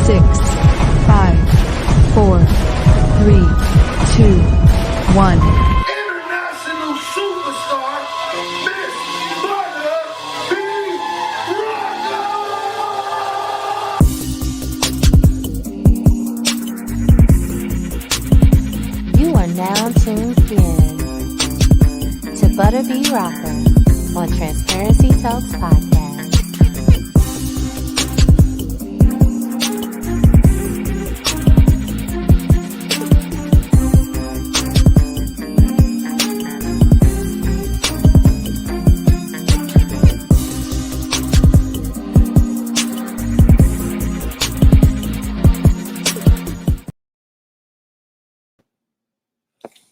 6, 5, 4, 3, 2, 1. International superstar, Miss Mother B. Rocker! You are now tuned in to Butter Bee Rocker on Transparency Talks Podcast.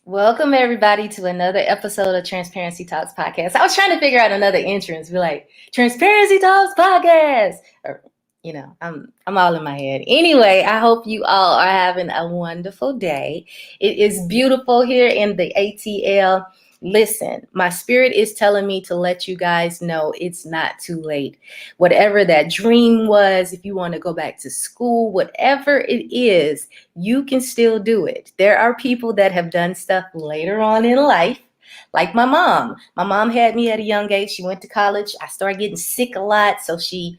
Welcome, everybody, to another episode of Transparency Talks Podcast. I was trying to figure out another entrance. Be like, Transparency Talks Podcast. Or, I'm all in my head. Anyway, I hope you all are having a wonderful day. It is beautiful here in the ATL. Listen, my spirit is telling me to let you guys know it's not too late. Whatever that dream was, if you want to go back to school, whatever it is, you can still do it. There are people that have done stuff later on in life, like my mom. My mom had me at a young age. She went to college. I started getting sick a lot, so she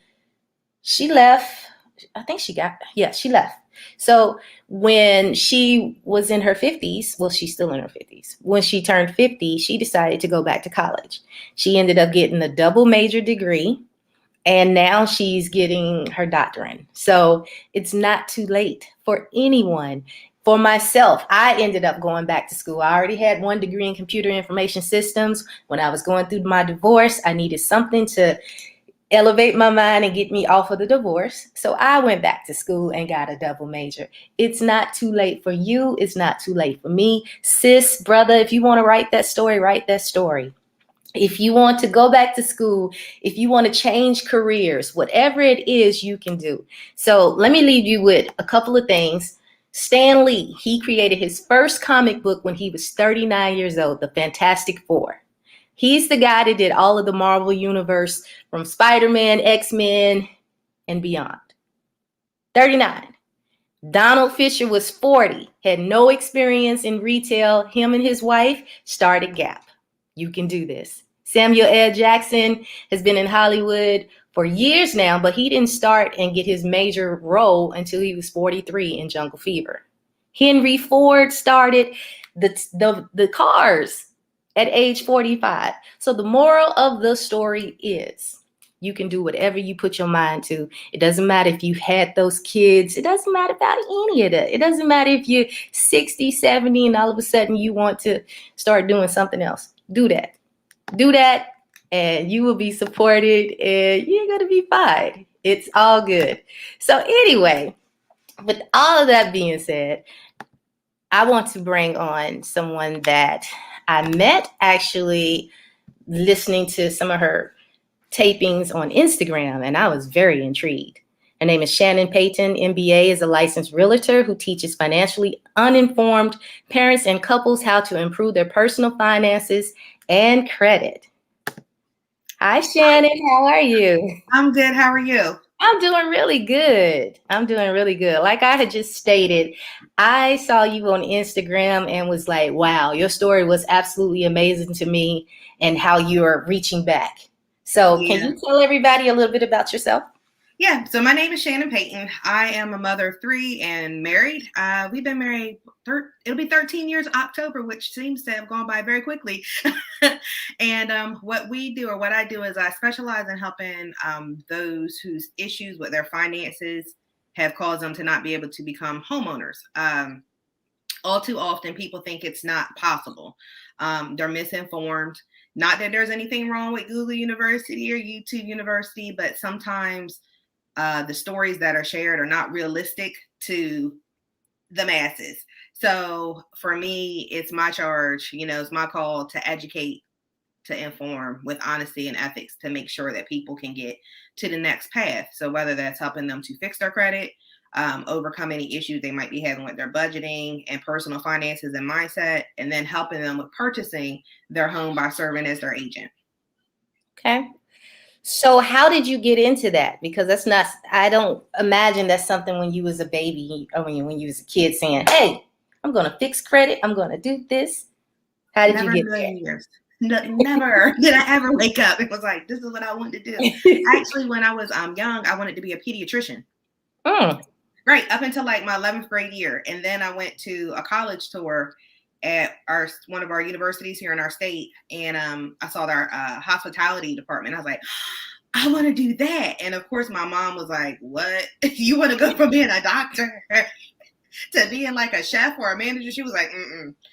left. I think she left. So when she was in her 50s, well, she's still in her 50s. When she turned 50, she decided to go back to college. She ended up getting a double major degree, and now she's getting her doctorate. So it's not too late for anyone. For myself, I ended up going back to school. I already had 1 degree in computer information systems. When I was going through my divorce, I needed something to elevate my mind and get me off of the divorce. So I went back to school and got a double major. It's not too late for you. It's not too late for me. Sis, brother, if you want to write that story, write that story. If you want to go back to school, if you want to change careers, whatever it is, you can do. So let me leave you with a couple of things. Stan Lee, he created his first comic book when he was 39 years old, The Fantastic Four. He's the guy that did all of the Marvel Universe from Spider-Man, X-Men, and beyond. 39. Donald Fisher was 40, had no experience in retail. Him and his wife started Gap. You can do this. Samuel L. Jackson has been in Hollywood for years now, but he didn't start and get his major role until he was 43 in Jungle Fever. Henry Ford started the cars at age 45. So the moral of the story is you can do whatever you put your mind to. It doesn't matter if you've had those kids. It doesn't matter about any of that. It doesn't matter if you're 60, 70, and all of a sudden you want to start doing something else. Do that. Do that, and you will be supported, and you're going to be fine. It's all good. So anyway, with all of that being said, I want to bring on someone that I met actually listening to some of her tapings on Instagram, and I was very intrigued. Her name is Shannon Payton. MBA is a licensed realtor who teaches financially uninformed parents and couples how to improve their personal finances and credit. Hi, Shannon. How are you? I'm good. How are you? I'm doing really good. Like I had just stated, I saw you on Instagram and was like, wow, your story was absolutely amazing to me and how you are reaching back. So Can you tell everybody a little bit about yourself? Yeah. So my name is Shannon Payton. I am a mother of 3 and married. We've been married. It'll be 13 years October, which seems to have gone by very quickly. And what I do is I specialize in helping those whose issues with their finances have caused them to not be able to become homeowners. All too often, people think it's not possible. They're misinformed. Not that there's anything wrong with Google University or YouTube University, but sometimes the stories that are shared are not realistic to the masses. So for me, it's my charge, it's my call to educate, to inform with honesty and ethics to make sure that people can get to the next path. So whether that's helping them to fix their credit, overcome any issues they might be having with their budgeting and personal finances and mindset, and then helping them with purchasing their home by serving as their agent. Okay. So how did you get into that? Because that's not, I don't imagine that's something when you was a baby or when you was a kid saying, hey, I'm going to fix credit. I'm going to do this. How did you Never get in a million years. No, never did I ever wake up. It was like, this is what I wanted to do. there? Actually, when I was young, I wanted to be a pediatrician. Mm. Right, up until like my 11th grade year. And then I went to a college tour at one of our universities here in our state. And I saw their hospitality department. I was like, I want to do that. And of course, my mom was like, what? You want to go from being a doctor to being like a chef or a manager? She was like,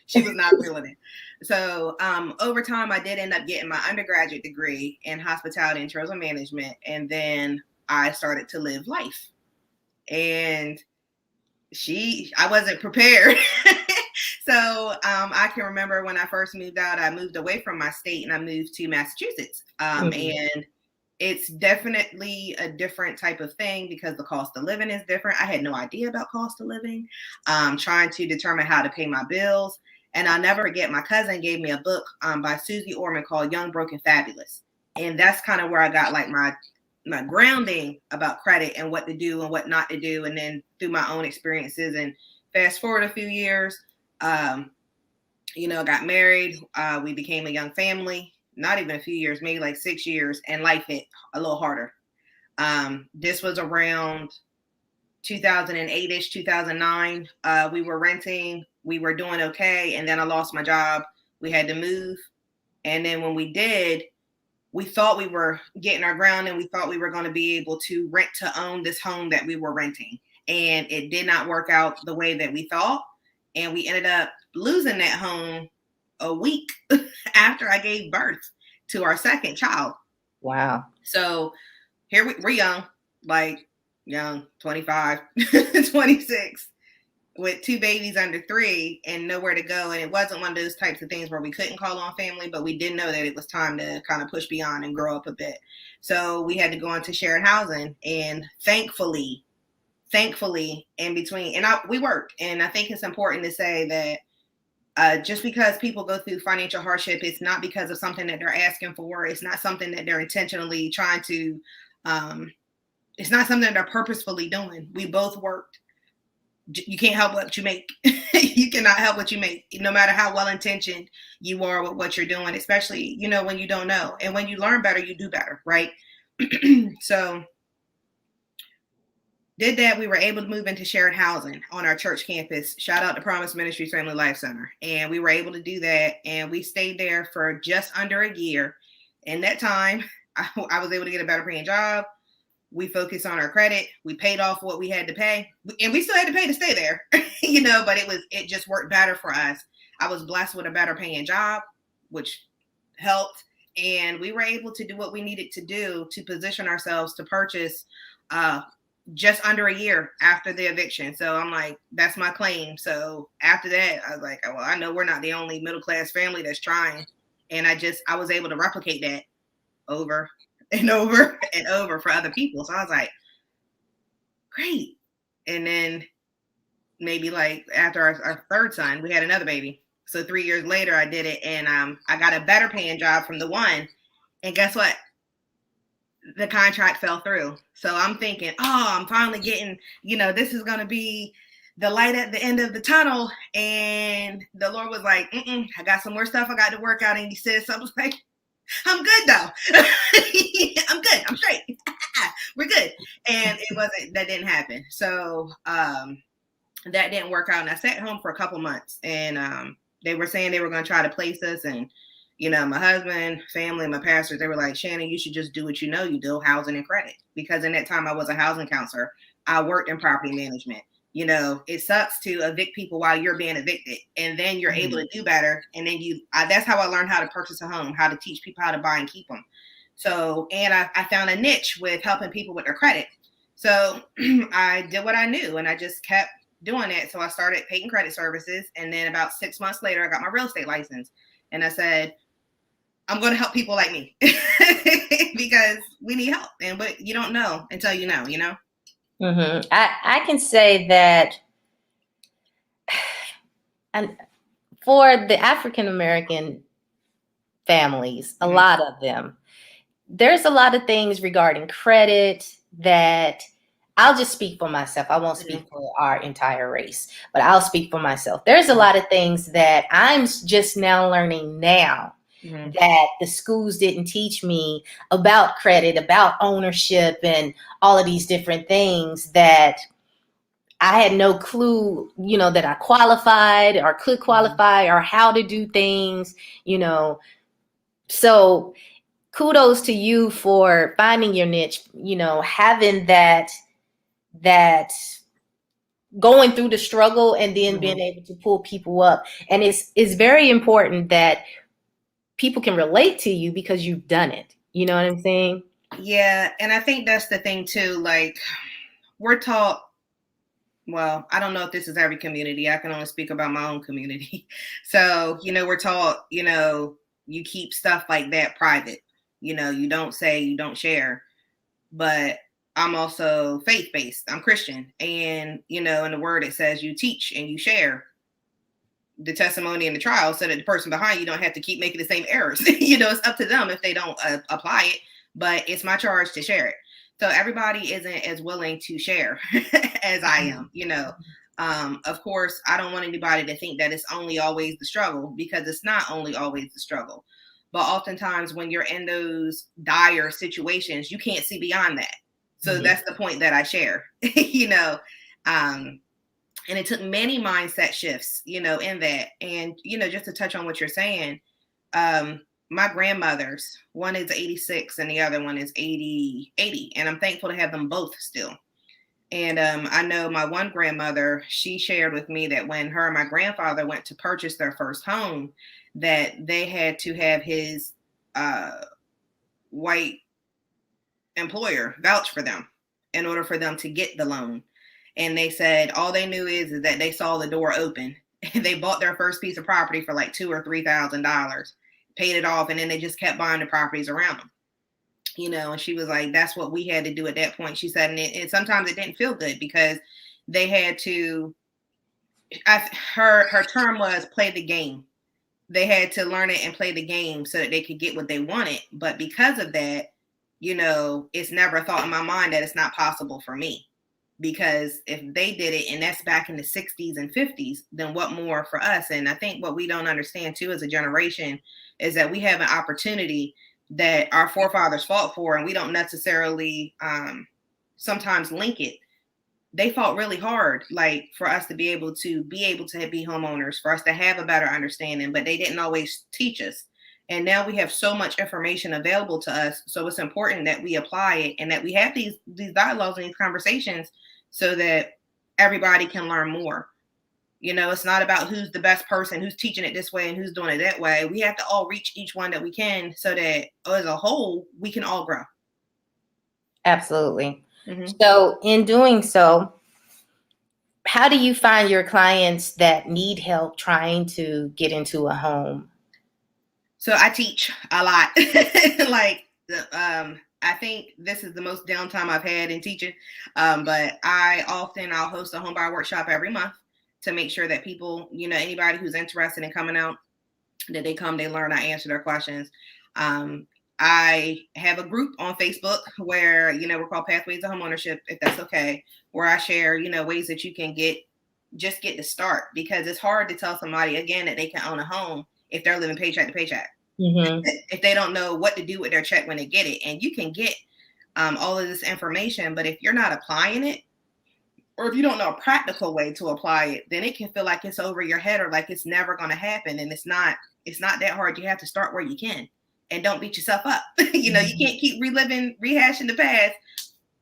she was not feeling it. So over time, I did end up getting my undergraduate degree in hospitality and tourism management. And then I started to live life. And I wasn't prepared. So I can remember when I first moved out, I moved away from my state and I moved to Massachusetts. And it's definitely a different type of thing because the cost of living is different. I had no idea about cost of living, trying to determine how to pay my bills. And I'll never forget, my cousin gave me a book by Susie Orman called Young, Broke, and Fabulous. And that's kind of where I got like my grounding about credit and what to do and what not to do. And then through my own experiences, and fast forward a few years, got married. We became a young family, not even a few years, maybe like 6 years, and life hit a little harder. This was around 2008-ish, 2009. We were renting, we were doing okay. And then I lost my job. We had to move. And then when we did, we thought we were getting our ground and we thought we were going to be able to rent to own this home that we were renting. And it did not work out the way that we thought. And we ended up losing that home a week after I gave birth to our second child. Wow. So here we're young, 25, 26. With 2 babies under 3 and nowhere to go. And it wasn't one of those types of things where we couldn't call on family, but we did know that it was time to kind of push beyond and grow up a bit. So we had to go into shared housing, and thankfully in between, we worked. And I think it's important to say that just because people go through financial hardship, it's not because of something that they're asking for. It's not something that they're intentionally trying to, it's not something that they're purposefully doing. We both worked. You can't help what you make. You cannot help what you make, no matter how well-intentioned you are with what you're doing, especially, when you don't know. And when you learn better, you do better, right? So did that. We were able to move into shared housing on our church campus. Shout out to Promise Ministries Family Life Center. And we were able to do that. And we stayed there for just under a year. In that time, I was able to get a better paying job. We focused on our credit. We paid off what we had to pay, and we still had to pay to stay there, but it just worked better for us. I was blessed with a better paying job, which helped. And we were able to do what we needed to do to position ourselves to purchase just under a year after the eviction. So I'm like, that's my claim. So after that, I was like, well, I know we're not the only middle-class family that's trying. And I was able to replicate that over and over and over for other people. So I was like, great. And then maybe like after our third son, we had another baby. So 3 years later, I did it. And I got a better paying job from the one. And guess what? The contract fell through. So I'm thinking, I'm finally getting, this is going to be the light at the end of the tunnel. And the Lord was like, I got some more stuff I got to work out. And he said something like, I'm good though. I'm good. I'm straight. We're good. And that didn't happen. So that didn't work out. And I sat home for a couple months, and they were saying they were going to try to place us. And, my husband, family, my pastors, they were like, Shannon, you should just do what you do, housing and credit. Because in that time I was a housing counselor. I worked in property management. It sucks to evict people while you're being evicted, and then you're able to do better. And then that's how I learned how to purchase a home, how to teach people how to buy and keep them. So, and I found a niche with helping people with their credit. So I did what I knew, and I just kept doing it. So I started Payton Credit Services. And then about 6 months later, I got my real estate license, and I said, I'm going to help people like me because we need help. And but you don't know until you know. Mm-hmm. I can say that, and for the African American families, a lot of them, there's a lot of things regarding credit that I'll just speak for myself. I won't speak for our entire race, but I'll speak for myself. There's a lot of things that I'm just now learning now that the schools didn't teach me about credit, about ownership, and all of these different things that I had no clue, that I qualified or could qualify or how to do things, So kudos to you for finding your niche, having that going through the struggle and then being able to pull people up. And it's very important that people can relate to you because you've done it. You know what I'm saying? Yeah. And I think that's the thing too. Like, we're taught, well, I don't know if this is every community. I can only speak about my own community. So, we're taught, you keep stuff like that private. You don't say, you don't share. But I'm also faith-based. I'm Christian. And, in the word, it says you teach and you share the testimony and the trial so that the person behind you don't have to keep making the same errors. It's up to them if they don't apply it, but it's my charge to share it. So everybody isn't as willing to share as I am, Of course, I don't want anybody to think that it's only always the struggle, because it's not only always the struggle. But oftentimes when you're in those dire situations, you can't see beyond that. So that's the point that I share, and it took many mindset shifts, in that. And, just to touch on what you're saying, my grandmothers, one is 86 and the other one is 80. And I'm thankful to have them both still. And I know my one grandmother, she shared with me that when her and my grandfather went to purchase their first home, that they had to have his white employer vouch for them in order for them to get the loan. And they said all they knew is that they saw the door open. They bought their first piece of property for like $2,000 or $3,000, paid it off, and then they just kept buying the properties around them. And she was like, that's what we had to do at that point. She said, and sometimes it didn't feel good because they had to, her term was play the game. They had to learn it and play the game so that they could get what they wanted. But because of that, it's never a thought in my mind that it's not possible for me. Because if they did it, and that's back in the 60s and 50s, then what more for us? And I think what we don't understand too as a generation is that we have an opportunity that our forefathers fought for, and we don't necessarily sometimes link it. They fought really hard, like for us to be able to be homeowners, for us to have a better understanding, but they didn't always teach us. And now we have so much information available to us. So it's important that we apply it and that we have these dialogues and these conversations so that everybody can learn more. It's not about who's the best person, who's teaching it this way and who's doing it that way. We have to all reach each one that we can so that as a whole, we can all grow. Absolutely. So in doing so, how do you find your clients that need help trying to get into a home? So I teach a lot. I think this is the most downtime I've had in teaching. But I'll host a home buyer workshop every month to make sure that people, anybody who's interested in coming out, that they come, they learn, I answer their questions. I have a group on Facebook where, we're called Pathways to Homeownership, if that's okay, where I share, ways that you can get to start, because it's hard to tell somebody, again, that they can own a home if they're living paycheck to paycheck. If they don't know what to do with their check when they get it. And you can get all of this information, but if you're not applying it, or if you don't know a practical way to apply it, then it can feel like it's over your head or like it's never going to happen. And it's not that hard. You have to start where you can and don't beat yourself up. You can't keep rehashing the past.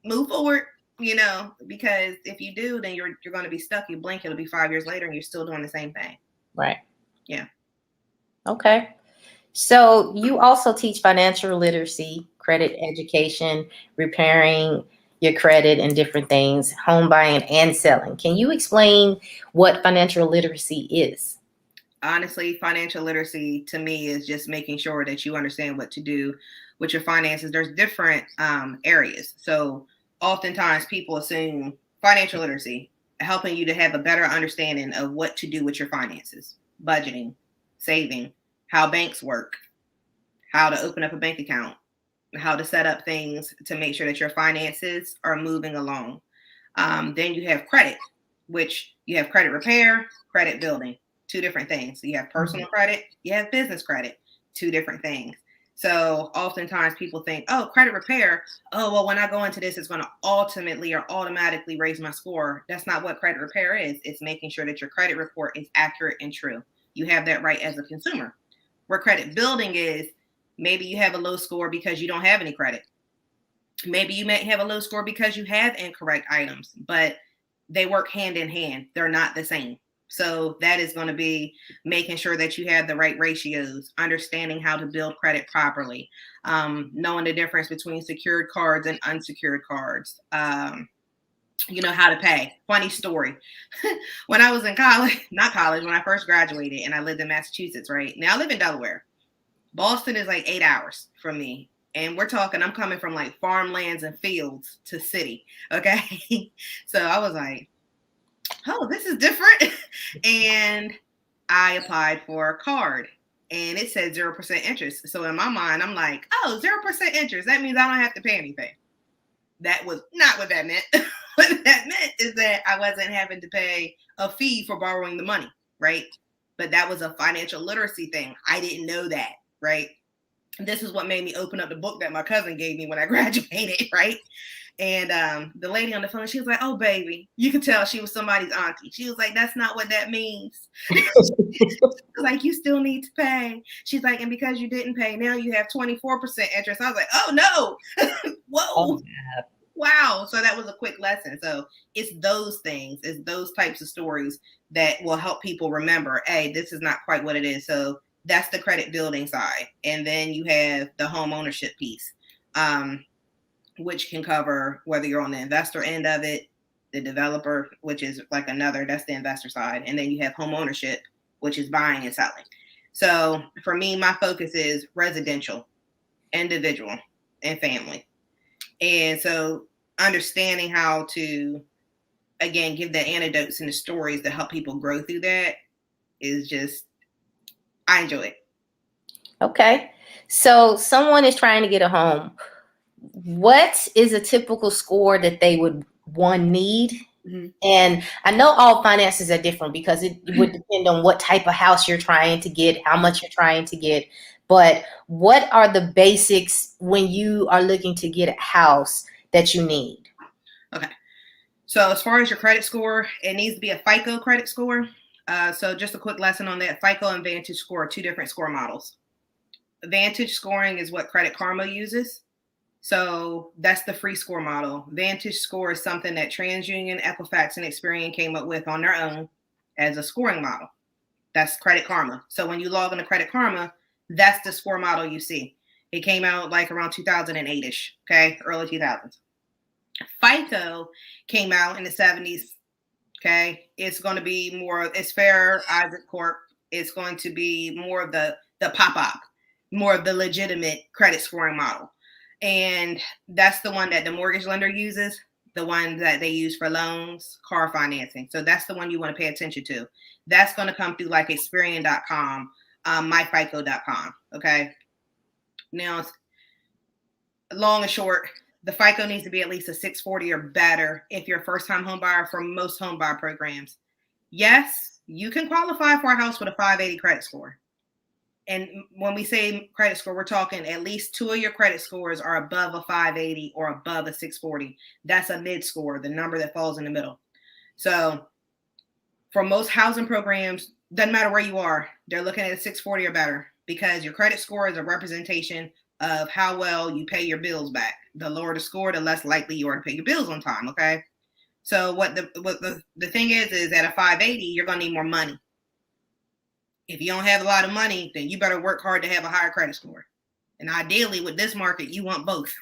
Move forward, because if you do, then you're going to be stuck. You blink, it'll be 5 years later and you're still doing the same thing. Right. Yeah. Okay. So you also teach financial literacy, credit education, repairing your credit and different things, home buying and selling. Can you explain what financial literacy is? Honestly, financial literacy to me is just making sure that you understand what to do with your finances. There's different areas. So oftentimes people assume financial literacy, helping you to have a better understanding of what to do with your finances, budgeting, saving, how banks work, how to open up a bank account, how to set up things to make sure that your finances are moving along. Then you have credit, which you have credit repair, credit building, two different things. So you have personal credit, you have business credit, two different things. So oftentimes people think, oh, credit repair, oh, well, when I go into this, it's going to ultimately or automatically raise my score. That's not what credit repair is. It's making sure that your credit report is accurate and true. You have that right as a consumer. Where credit building is, maybe you have a low score because you don't have any credit. Maybe you may have a low score because you have incorrect items, but they work hand in hand. They're not the same. So that is going to be making sure that you have the right ratios, understanding how to build credit properly, knowing the difference between secured cards and unsecured cards, you know, how to pay. Funny story. When I was in college, when I first graduated and I lived in Massachusetts, right? Now I live in Delaware. Boston is like 8 hours from me. And we're talking, I'm coming from like farmlands and fields to city. Okay. So I was like, oh, this is different. And I applied for a card and it said 0% interest. So in my mind, I'm like, oh, 0% interest. That means I don't have to pay anything. That was not what that meant. What that meant is that I wasn't having to pay a fee for borrowing the money, right? But that was a financial literacy thing. I didn't know that, right? This is what made me open up the book that my cousin gave me when I graduated, right? And the lady on the phone, she was like, oh, baby, you could tell she was somebody's auntie. She was like, that's not what that means. Like, you still need to pay. She's like, and because you didn't pay, now you have 24% interest. I was like, oh, no. Whoa. Oh, Wow. So that was a quick lesson. So it's those things, it's those types of stories that will help people remember, hey, this is not quite what it is. So that's the credit building side. And then you have the home ownership piece, which can cover whether you're on the investor end of it, the developer, which is like another, that's the investor side. And then you have home ownership, which is buying and selling. So for me, my focus is residential, individual, and family. And so understanding how to, again, give the anecdotes and the stories to help people grow through that is just, I enjoy it. okay. So someone is trying to get a home. What is a typical score that they would need? Mm-hmm. And I know all finances are different because it would depend on what type of house you're trying to get, how much you're trying to get. But what are the basics when you are looking to get a house that you need? Okay. So as far as your credit score, it needs to be a FICO credit score. So just a quick lesson on that. FICO and Vantage score are two different score models. Vantage scoring is what Credit Karma uses. So that's the free score model. Vantage score is something that TransUnion, Equifax, and Experian came up with on their own as a scoring model. That's Credit Karma. So when you log into Credit Karma, that's the score model you see. It came out like around 2008-ish, okay, early 2000s. FICO came out in the 70s, okay. It's going to be more, it's Fair Isaac Corp. It's going to be more of the pop-up, more of the legitimate credit scoring model. And that's the one that the mortgage lender uses, the one that they use for loans, car financing. So that's the one you want to pay attention to. That's going to come through like Experian.com, myfico.com. Okay. Now, long and short, the FICO needs to be at least a 640 or better if you're a first-time home buyer for most home buyer programs. Yes, you can qualify for a house with a 580 credit score. And when we say credit score, we're talking at least 2 of your credit scores are above a 580 or above a 640. That's a mid score, the number that falls in the middle. So for most housing programs, doesn't matter where you are, they're looking at a 640 or better because your credit score is a representation of how well you pay your bills back. The lower the score, the less likely you are to pay your bills on time, okay? So what the thing is at a 580, you're going to need more money. If you don't have a lot of money, then you better work hard to have a higher credit score. And ideally with this market, you want both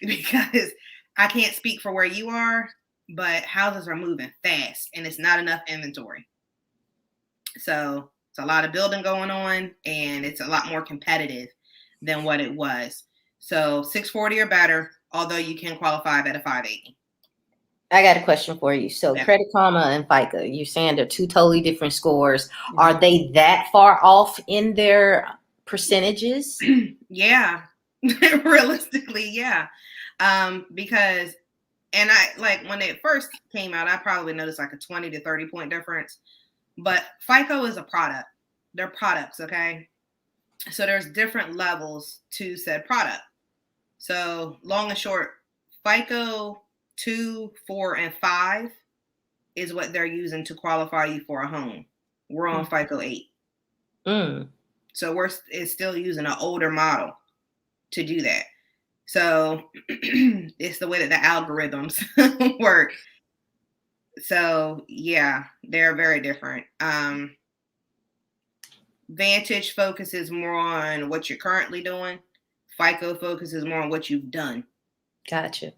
because I can't speak for where you are, but houses are moving fast and it's not enough inventory. So it's a lot of building going on and it's a lot more competitive than what it was. So 640 or better, although you can qualify at a 580. I got a question for you. So Yeah. Credit Karma and FICO, you're saying they're two totally different scores. Are they that far off in their percentages? Yeah. Realistically, yeah. Because, and I like when it first came out, I probably noticed like a 20 to 30 point difference. But FICO is a product. They're products, okay? So there's different levels to said product. So long and short, FICO 2, 4, and 5 is what they're using to qualify you for a home. We're on FICO 8. So it's still using an older model to do that. So it's the way that the algorithms work. So yeah, they're very different. Vantage focuses more on what you're currently doing. FICO focuses more on what you've done. Gotcha.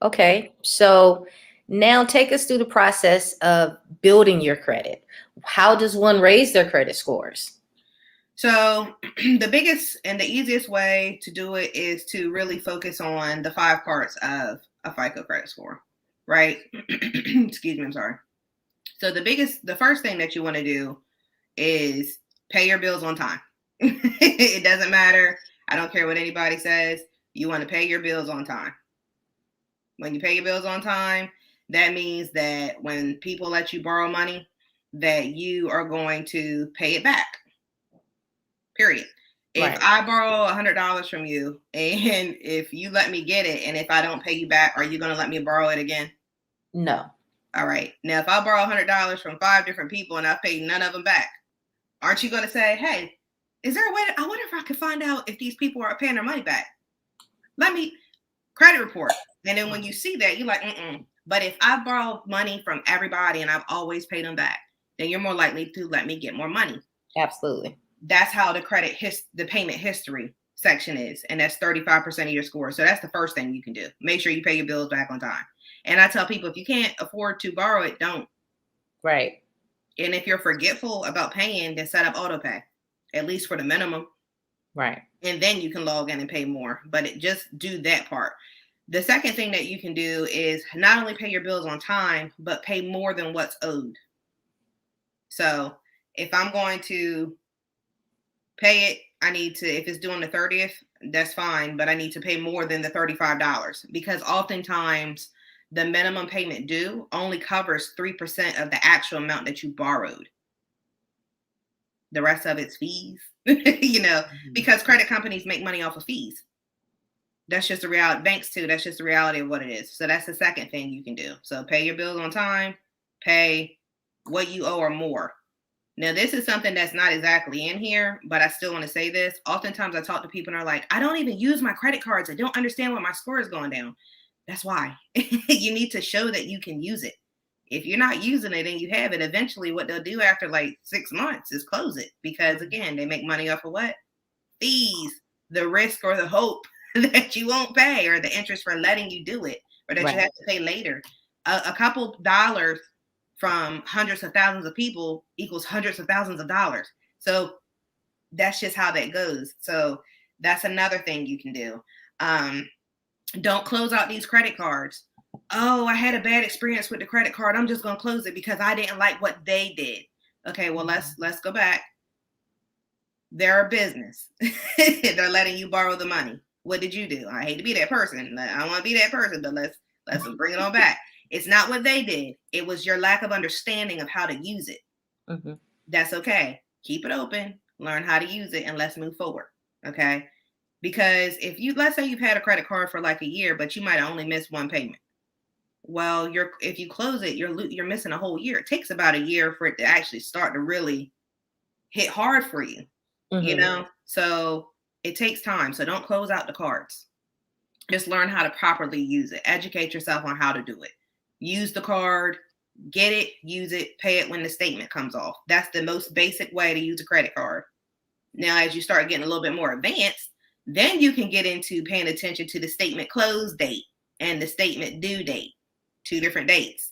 Okay, so now take us through the process of building your credit. How does one raise their credit scores? So the biggest and the easiest way to do it is to really focus on the 5 parts of a FICO credit score, right? Excuse me, I'm sorry. So the first thing that you want to do is pay your bills on time. It doesn't matter. I don't care what anybody says. You want to pay your bills on time. When you pay your bills on time, that means that when people let you borrow money, that you are going to pay it back. Period. If I borrow $100 from you and if you let me get it and if I don't pay you back, are you going to let me borrow it again? No. All right. Now, if I borrow $100 from 5 different people and I've paid none of them back, aren't you going to say, hey, is there a way I wonder if I could find out if these people are paying their money back? Let me credit report. And then when you see that, you're like, But if I borrow money from everybody and I've always paid them back, then you're more likely to let me get more money. Absolutely. That's how the the payment history section is. And that's 35% of your score. So that's the first thing you can do. Make sure you pay your bills back on time. And I tell people, if you can't afford to borrow it, don't. Right. And if you're forgetful about paying, then set up auto pay, at least for the minimum. Right. And then you can log in and pay more. But just do that part. The second thing that you can do is not only pay your bills on time, but pay more than what's owed. So if I'm going to pay it, I need to, if it's due on the 30th, that's fine, but I need to pay more than the $35 because oftentimes the minimum payment due only covers 3% of the actual amount that you borrowed. The rest of it's fees, because credit companies make money off of fees. That's just the reality. Banks too. That's just the reality of what it is. So that's the second thing you can do. So pay your bills on time, pay what you owe or more. Now, this is something that's not exactly in here, but I still want to say this. Oftentimes I talk to people and are like, I don't even use my credit cards. I don't understand why my score is going down. That's why. You need to show that you can use it. If you're not using it and you have it, eventually what they'll do after like 6 months is close it. Because again, they make money off of what? Fees, the risk or the hope that you won't pay or the interest for letting you do it or that you have to pay later. A couple dollars from hundreds of thousands of people equals hundreds of thousands of dollars. So that's just how that goes. So that's another thing you can do. Don't close out these credit cards. Oh, I had a bad experience with the credit card. I'm just going to close it because I didn't like what they did. Okay, well, let's go back. They're a business. They're letting you borrow the money. What did you do? I hate to be that person. I don't want to be that person, but let's bring it on back. It's not what they did. It was your lack of understanding of how to use it. Mm-hmm. That's okay. Keep it open, learn how to use it, and let's move forward. Okay. Because let's say you've had a credit card for like a year, but you might only miss one payment. Well, if you close it, you're missing a whole year. It takes about a year for it to actually start to really hit hard for you, So it takes time. So don't close out the cards. Just learn how to properly use it. Educate yourself on how to do it. Use the card, get it, use it, pay it when the statement comes off. That's the most basic way to use a credit card. Now, as you start getting a little bit more advanced, then you can get into paying attention to the statement close date and the statement due date, 2 different dates.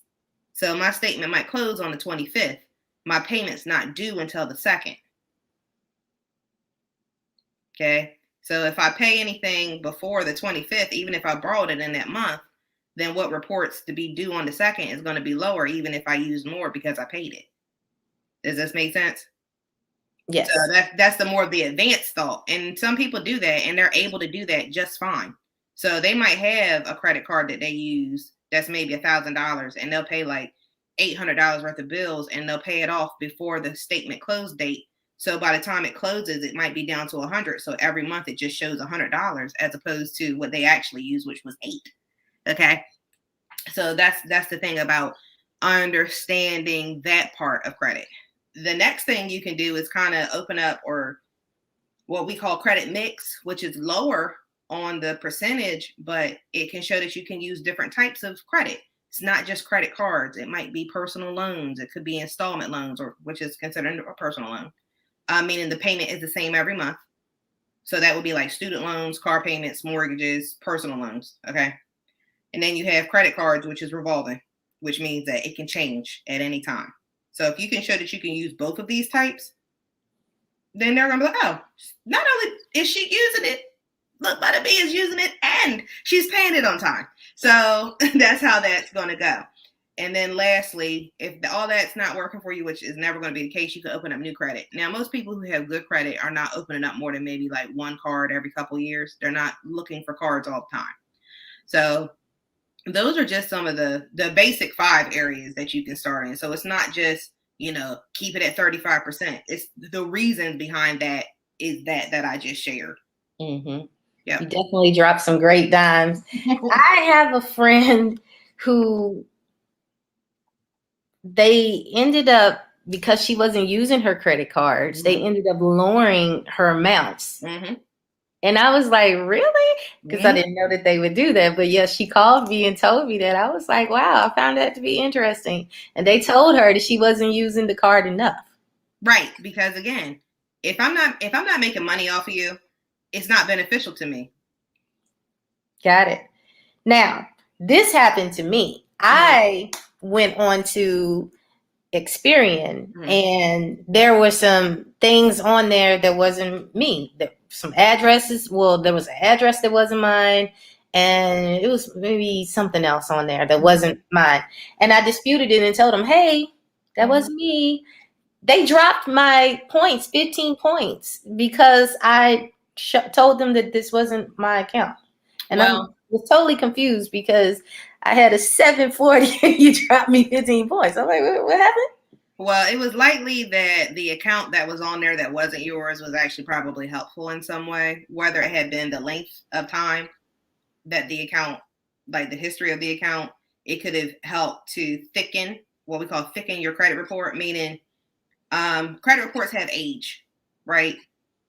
So my statement might close on the 25th. My payment's not due until the 2nd. Okay. So if I pay anything before the 25th, even if I borrowed it in that month, then what reports to be due on the 2nd is going to be lower, even if I use more because I paid it. Does this make sense? Yes. So that's the more of the advanced thought. And some people do that and they're able to do that just fine. So they might have a credit card that they use that's maybe $1,000 and they'll pay like $800 worth of bills and they'll pay it off before the statement close date. So by the time it closes, it might be down to 100. So every month it just shows $100 as opposed to what they actually used, which was 8. Okay. So that's the thing about understanding that part of credit. The next thing you can do is kind of open up or what we call credit mix, which is lower on the percentage, but it can show that you can use different types of credit. It's not just credit cards. It might be personal loans. It could be installment loans, or which is considered a personal loan, meaning the payment is the same every month. So that would be like student loans, car payments, mortgages, personal loans. Okay. And then you have credit cards, which is revolving, which means that it can change at any time. So if you can show that you can use both of these types, then they're going to be like, oh, not only is she using it, look, Butta B is using it and she's paying it on time. So that's how that's going to go. And then lastly, if all that's not working for you, which is never going to be the case, you can open up new credit. Now, most people who have good credit are not opening up more than maybe like one card every couple of years. They're not looking for cards all the time. So those are just some of the basic 5 areas that you can start in. So it's not just, keep it at 35%. It's the reason behind that is that I just shared. Mm-hmm. Yeah. You definitely dropped some great dimes. I have a friend who they ended up, because she wasn't using her credit cards, they ended up lowering her amounts. Mm-hmm. And I was like, really? Because I didn't know that they would do that. But yes, she called me and told me that. I was like, wow, I found that to be interesting. And they told her that she wasn't using the card enough. Right. Because again, if I'm not making money off of you, it's not beneficial to me. Got it. Now, this happened to me. I went on to Experian and there were some things on there that wasn't me. Some addresses. Well, there was an address that wasn't mine, and it was maybe something else on there that wasn't mine. And I disputed it and told them, hey, that wasn't me. They dropped my points, 15 points, because I told them that this wasn't my account. And I was totally confused because I had a 740 and you dropped me 15 points. I'm like, what happened? Well, it was likely that the account that was on there that wasn't yours was actually probably helpful in some way, whether it had been the length of time that the account, like the history of the account, it could have helped to thicken, what we call thicken your credit report, meaning credit reports have age, right?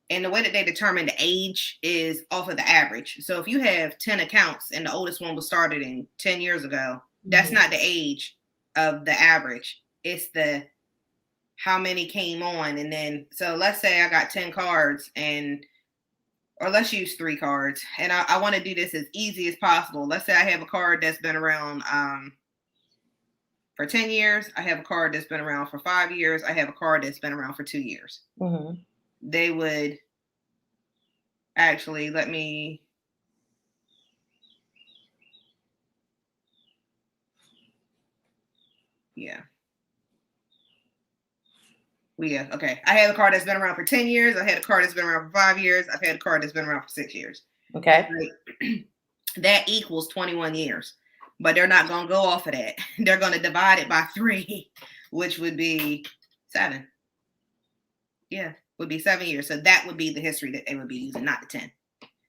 And the way that they determine the age is off of the average. So if you have 10 accounts and the oldest one was started in 10 years ago, that's not the age of the average. It's the how many came on. And then, so let's say I got 10 cards or let's use 3 cards. And I want to do this as easy as possible. Let's say I have a card that's been around for 10 years. I have a card that's been around for 5 years. I have a card that's been around for 2 years. Mm-hmm. They would actually, okay. I have a card that's been around for 10 years. I had a card that's been around for 5 years. I've had a card that's been around for 6 years. Okay. Right. That equals 21 years. But they're not going to go off of that. They're going to divide it by 3, which would be 7. Yeah, would be 7 years. So that would be the history that they would be using, not the 10.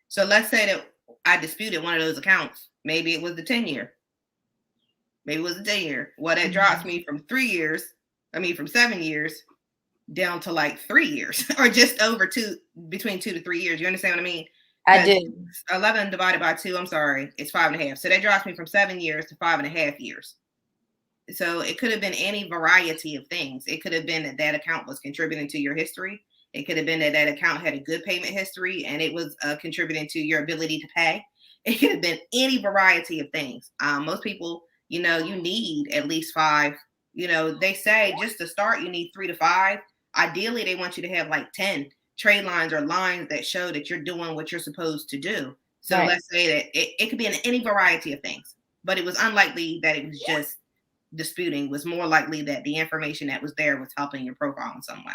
So let's say that I disputed one of those accounts. Maybe it was the 10 year. Maybe it was the 10 year. Well, that drops me from 7 years down to like 3 years or just over between 2 to 3 years. You understand what I mean? I do. 11 divided by 2, I'm sorry, it's 5.5. So that drops me from 7 years to 5.5 years. So it could have been any variety of things. It could have been that account was contributing to your history. It could have been that account had a good payment history and it was contributing to your ability to pay. It could have been any variety of things. Most people, you need at least 5. They say just to start, you need 3 to 5. Ideally, they want you to have like 10 trade lines or lines that show that you're doing what you're supposed to do. So Let's say that it could be in any variety of things, but it was unlikely that it was just disputing. It was more likely that the information that was there was helping your profile in some way.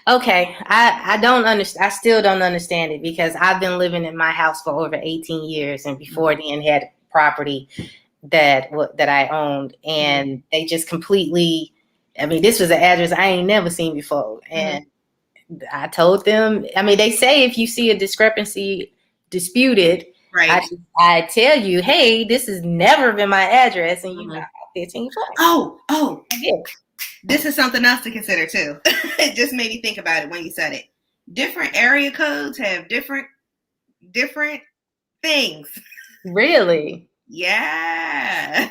Okay, I don't understand. I still don't understand it because I've been living in my house for over 18 years, and before then had property that I owned, and they just completely. I mean, this was an address I ain't never seen before, and I told them. I mean, they say if you see a discrepancy disputed, Right. I tell you, hey, this has never been my address, and you got 15 points. Oh, Yeah. this is something else to consider too. It just made me think about it when you said it. Different area codes have different things. Really? Yeah.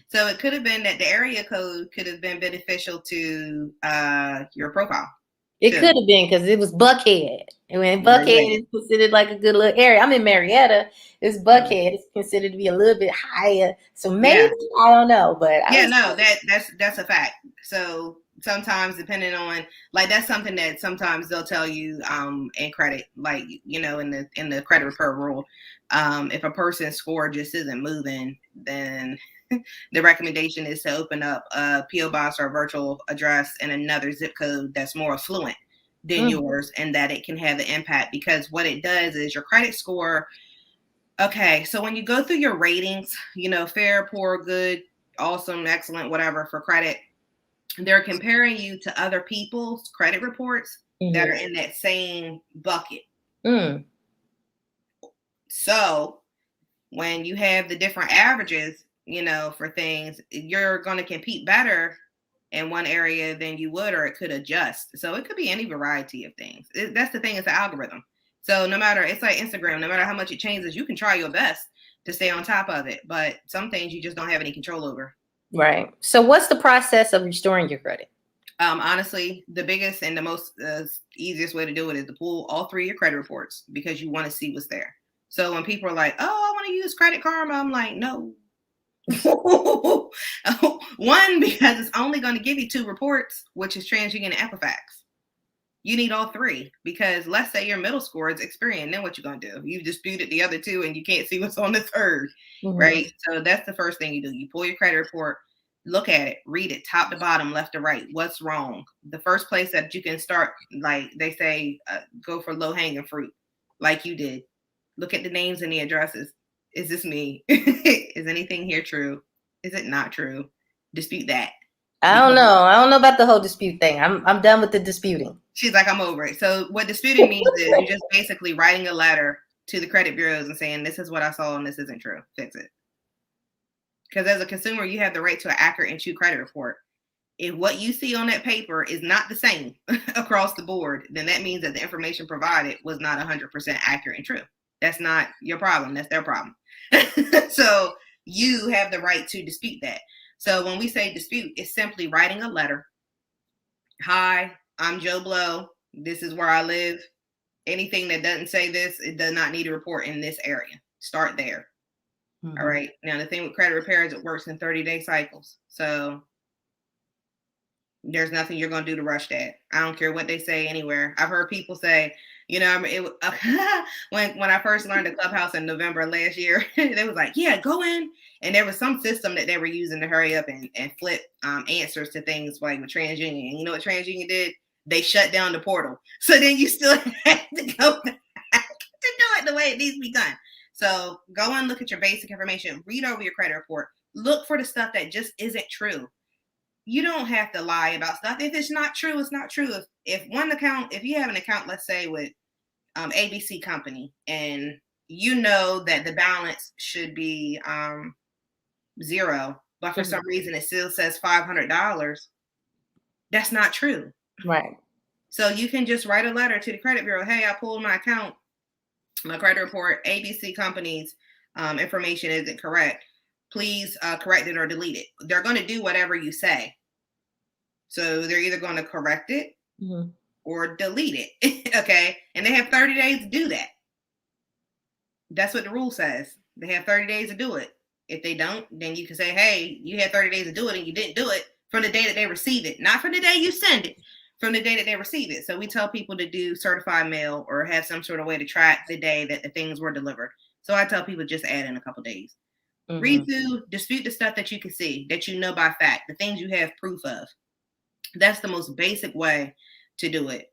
So it could have been that the area code could have been beneficial to your profile. It could have been because it was Buckhead. And when Buckhead is considered like a good little area, I'm in Marietta. It's Buckhead. It's considered to be a little bit higher. So maybe I don't know, but that's a fact. So sometimes depending on that's something that sometimes they'll tell you in credit, like in the credit repair rule. If a person's score just isn't moving, then the recommendation is to open up a PO box or a virtual address in another zip code that's more affluent than yours, and that it can have an impact, because what it does is your credit score. Okay, so when you go through your ratings, fair, poor, good, awesome, excellent, whatever for credit, they're comparing you to other people's credit reports that are in that same bucket. So when you have the different averages, for things, you're going to compete better in one area than you would, or it could adjust. So it could be any variety of things. That's the thing, it's the algorithm. So it's like Instagram, no matter how much it changes, you can try your best to stay on top of it. But some things you just don't have any control over. Right. So what's the process of restoring your credit? Honestly, the biggest and the most easiest way to do it is to pull all 3 of your credit reports, because you want to see what's there. So when people are like, oh, I want to use Credit Karma, I'm like, no. One, because it's only going to give you 2 reports, which is TransUnion and Equifax. You need all 3, because let's say your middle score is Experian, then what you going to do? You disputed the other 2 and you can't see what's on the 3rd, right? So that's the first thing you do. You pull your credit report, look at it, read it, top to bottom, left to right. What's wrong? The first place that you can start, like they say, go for low-hanging fruit, like you did. Look at the names and the addresses. Is this me? Is anything here true? Is it not true? Dispute that. I don't know. I don't know about the whole dispute thing. I'm done with the disputing. She's like, I'm over it. So what disputing means is you're just basically writing a letter to the credit bureaus and saying, this is what I saw and this isn't true. Fix it. Because as a consumer, you have the right to an accurate and true credit report. If what you see on that paper is not the same across the board, then that means that the information provided was not 100% accurate and true. That's not your problem. That's their problem. So you have the right to dispute that. So when we say dispute, it's simply writing a letter. Hi, I'm Joe Blow. This is where I live. Anything that doesn't say this, it does not need a report in this area. Start there. All right. Now, the thing with credit repair is it works in 30-day cycles. So there's nothing you're going to do to rush that. I don't care what they say anywhere. I've heard people say, when I first learned the Clubhouse in November last year, they was like, yeah, go in. And there was some system that they were using to hurry up and flip answers to things like with TransUnion. And you know what TransUnion did? They shut down the portal. So then you still have to go back to do it the way it needs to be done. So go and look at your basic information. Read over your credit report. Look for the stuff that just isn't true. You don't have to lie about stuff. If it's not true, it's not true. If you have an account, let's say with ABC company, and you know that the balance should be 0, but for some reason it still says $500, that's not true. Right. So you can just write a letter to the credit bureau. Hey, I pulled my account, my credit report, ABC company's information isn't correct. Please correct it or delete it. They're going to do whatever you say. So they're either going to correct it or delete it. Okay. And they have 30 days to do that. That's what the rule says. They have 30 days to do it. If they don't, then you can say, hey, you had 30 days to do it and you didn't do it from the day that they receive it. Not from the day you send it, from the day that they receive it. So we tell people to do certified mail or have some sort of way to track the day that the things were delivered. So I tell people just add in a couple days. Read through, dispute the stuff that you can see, that you know by fact, the things you have proof of. That's the most basic way to do it.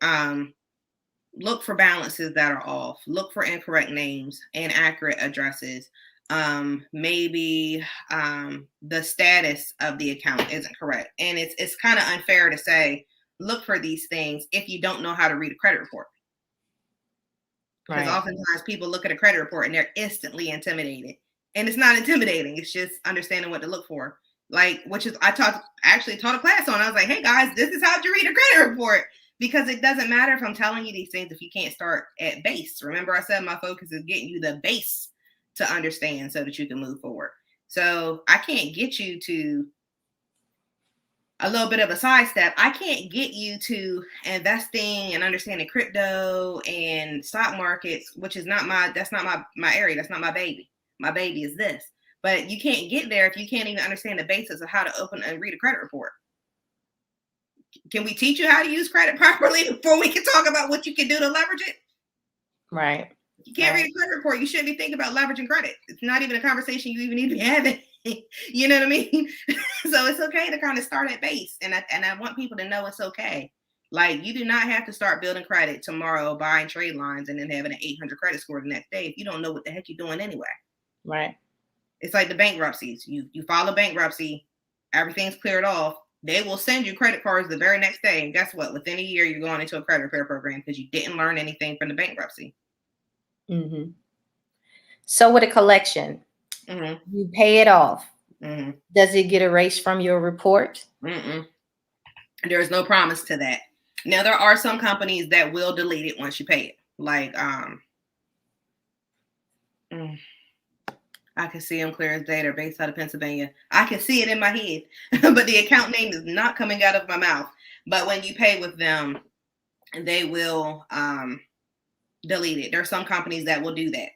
Look for balances that are off. Look for incorrect names, inaccurate addresses. Maybe the status of the account isn't correct. And it's kind of unfair to say, look for these things if you don't know how to read a credit report. Because oftentimes people look at a credit report and they're instantly intimidated. And it's not intimidating. It's just understanding what to look for. Like, which is, I actually taught a class on. I was like, hey guys, this is how you read a credit report. Because it doesn't matter if I'm telling you these things if you can't start at base. Remember, I said my focus is getting you the base to understand so that you can move forward. So I can't get you to a little bit of a sidestep. I can't get you to investing and understanding crypto and stock markets, which is that's not my area. That's not my baby. My baby is this. But you can't get there if you can't even understand the basics of how to open and read a credit report. Can we teach you how to use credit properly before we can talk about what you can do to leverage it? Right. You can't read a credit report. You shouldn't be thinking about leveraging credit. It's not even a conversation you even need to be having. You know what I mean? So it's okay to kind of start at base. And I want people to know it's okay. Like, you do not have to start building credit tomorrow, buying trade lines, and then having an 800 credit score the next day if you don't know what the heck you're doing anyway. Right. It's like the bankruptcies. You file a bankruptcy, everything's cleared off. They will send you credit cards the very next day. And guess what? Within a year, you're going into a credit repair program because you didn't learn anything from the bankruptcy. Mm-hmm. So with a collection, you pay it off. Mm-hmm. Does it get erased from your report? There's no promise to that. Now, there are some companies that will delete it once you pay it. Like, I can see them clear as day. They're based out of Pennsylvania. I can see it in my head, but the account name is not coming out of my mouth. But when you pay with them, they will delete it. There are some companies that will do that.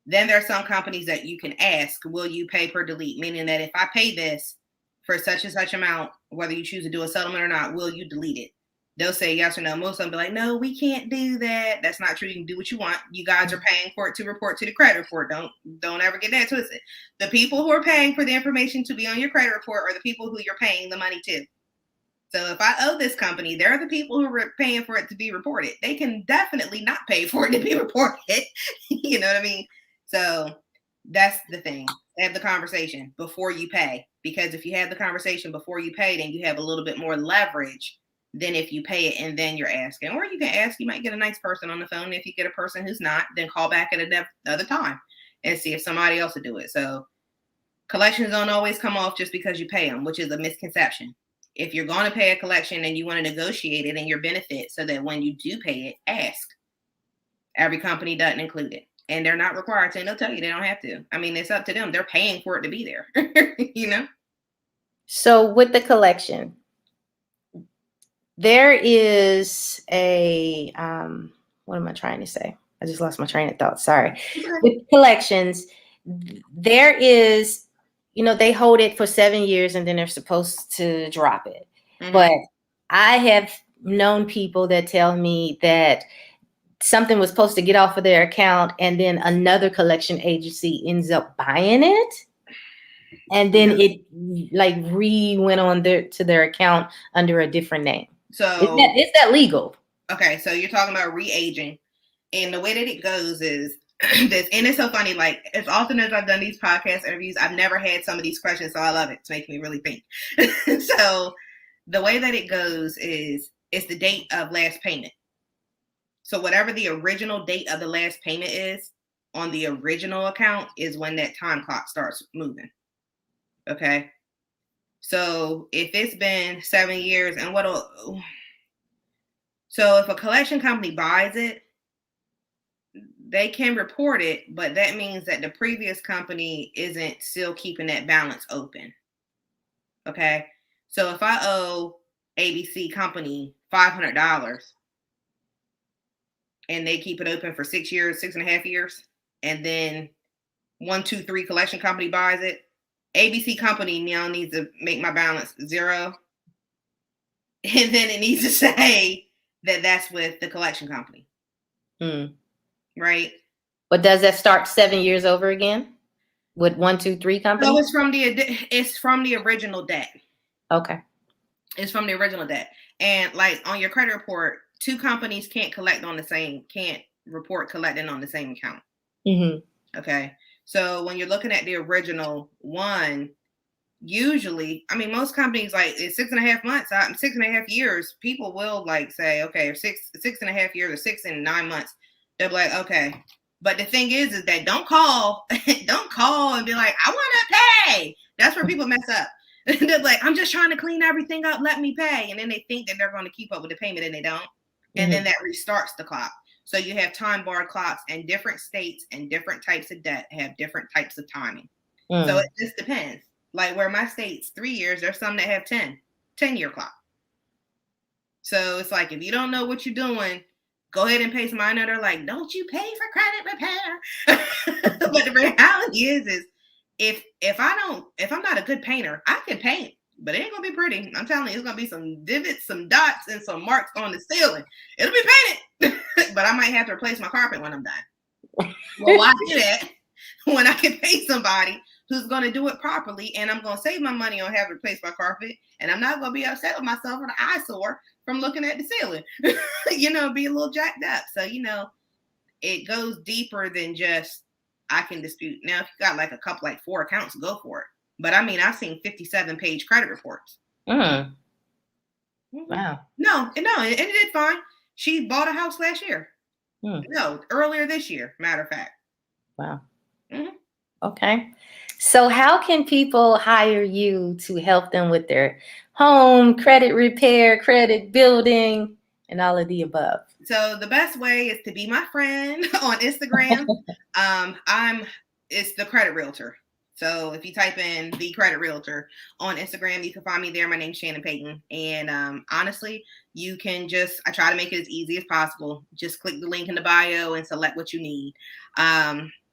Then there are some companies that you can ask, will you pay per delete? Meaning that if I pay this for such and such amount, whether you choose to do a settlement or not, will you delete it? They'll say yes or no. Most of them be like, no, we can't do that. That's not true. You can do what you want. You guys are paying for it to report to the credit report. Don't ever get that twisted. The people who are paying for the information to be on your credit report are the people who you're paying the money to. So if I owe this company, they're the people who are paying for it to be reported. They can definitely not pay for it to be reported. You know what I mean? So that's the thing. Have the conversation before you pay. Because if you have the conversation before you pay, then you have a little bit more leverage than if you pay it and then you're asking. Or you can ask, you might get a nice person on the phone. If you get a person who's not, then call back at another time and see if somebody else will do it. So collections don't always come off just because you pay them, which is a misconception. If you're going to pay a collection and you want to negotiate it in your benefit so that when you do pay it, ask. Every company doesn't include it. And they're not required to, and they'll tell you they don't have to. I mean, it's up to them. They're paying for it to be there, you know? So with the collection, there is a, what am I trying to say? I just lost my train of thought. Sorry. With collections, there is, they hold it for 7 years and then they're supposed to drop it. Mm-hmm. But I have known people that tell me that something was supposed to get off of their account and then another collection agency ends up buying it. And then it like went on to their account under a different name. So is that legal? Okay, so you're talking about re-aging. And the way that it goes is this, and it's so funny, like as often as I've done these podcast interviews, I've never had some of these questions, so I love it. It's making me really think. So the way that it goes is it's the date of last payment. So whatever the original date of the last payment is on the original account is when that time clock starts moving. Okay. So if it's been 7 years and so if a collection company buys it, they can report it, but that means that the previous company isn't still keeping that balance open. Okay. So if I owe ABC company $500 and they keep it open for 6 years, 6.5 years, and then 1, 2, 3 collection company buys it, ABC company now needs to make my balance 0. And then it needs to say that that's with the collection company. Right? But does that start 7 years over again with 1, 2, 3 companies? So it's from the original debt. Okay. It's from the original debt. And like on your credit report, two companies can't report collecting on the same account. Mm-hmm. Okay. So when you're looking at the original one, usually, I mean, most companies, like, it's 6.5 months, 6.5 years, people will like say, okay, or 6.5 years or 6 and 9 months. They'll be like, okay. But the thing is that don't call and be like, I want to pay. That's where people mess up. They're like, I'm just trying to clean everything up. Let me pay. And then they think that they're going to keep up with the payment and they don't. And then that restarts the clock. So you have time barred clocks, and different states and different types of debt have different types of timing. So it just depends. Like where my state's 3 years, there's some that have 10-year clock. So it's like, if you don't know what you're doing, go ahead and pay somebody. They're like, don't you pay for credit repair? But the reality is if I'm not a good painter, I can paint, but it ain't gonna be pretty. I'm telling you, it's gonna be some divots, some dots, and some marks on the ceiling. It'll be painted, but I might have to replace my carpet when I'm done. Well, why do that when I can pay somebody who's going to do it properly, and I'm going to save my money on having to replace my carpet, and I'm not going to be upset with myself with an eyesore from looking at the ceiling, be a little jacked up. So, it goes deeper than just, I can dispute. Now, if you got like a couple, like 4 accounts, go for it. But I mean, I've seen 57-page credit reports. Wow. No, it did fine. She bought a house last year. No, earlier this year, matter of fact. Wow. Okay. So how can people hire you to help them with their home, credit repair, credit building, and all of the above? So the best way is to be my friend on Instagram. It's the Credit Realtor. So if you type in the Credit Realtor on Instagram, you can find me there. My name's Shannon Payton. And honestly, you can I try to make it as easy as possible. Just click the link in the bio and select what you need.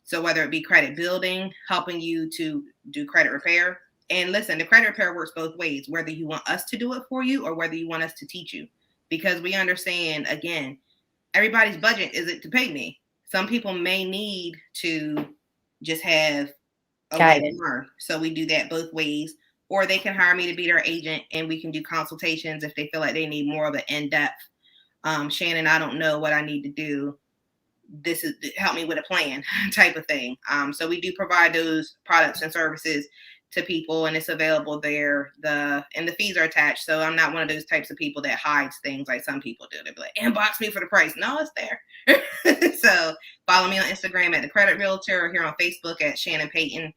So whether it be credit building, helping you to do credit repair. And listen, the credit repair works both ways, whether you want us to do it for you or whether you want us to teach you. Because we understand, again, everybody's budget isn't to pay me. Some people may need to just have a way to learn. So we do that both ways. Or they can hire me to be their agent, and we can do consultations if they feel like they need more of an in-depth. Shannon, I don't know what I need to do. This is help me with a plan type of thing. So we do provide those products and services to people, and it's available there. And the fees are attached. So I'm not one of those types of people that hides things like some people do. They'll be like, inbox me for the price. No, it's there. So follow me on Instagram at the Credit Realtor, or here on Facebook at Shannon Payton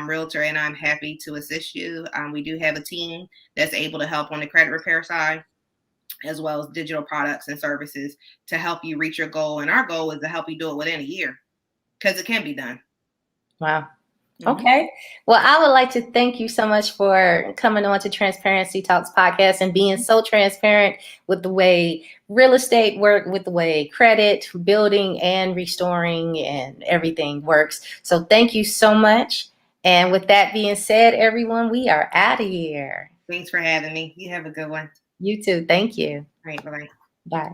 Realtor, and I'm happy to assist you. We do have a team that's able to help on the credit repair side, as well as digital products and services to help you reach your goal. And our goal is to help you do it within a year, because it can be done. Wow. Okay. Well, I would like to thank you so much for coming on to Transparency Talks podcast and being so transparent with the way real estate work, with the way credit building and restoring and everything works. So thank you so much. And with that being said, everyone, we are out of here. Thanks for having me. You have a good one. You too. Thank you. All right. Bye-bye. Bye.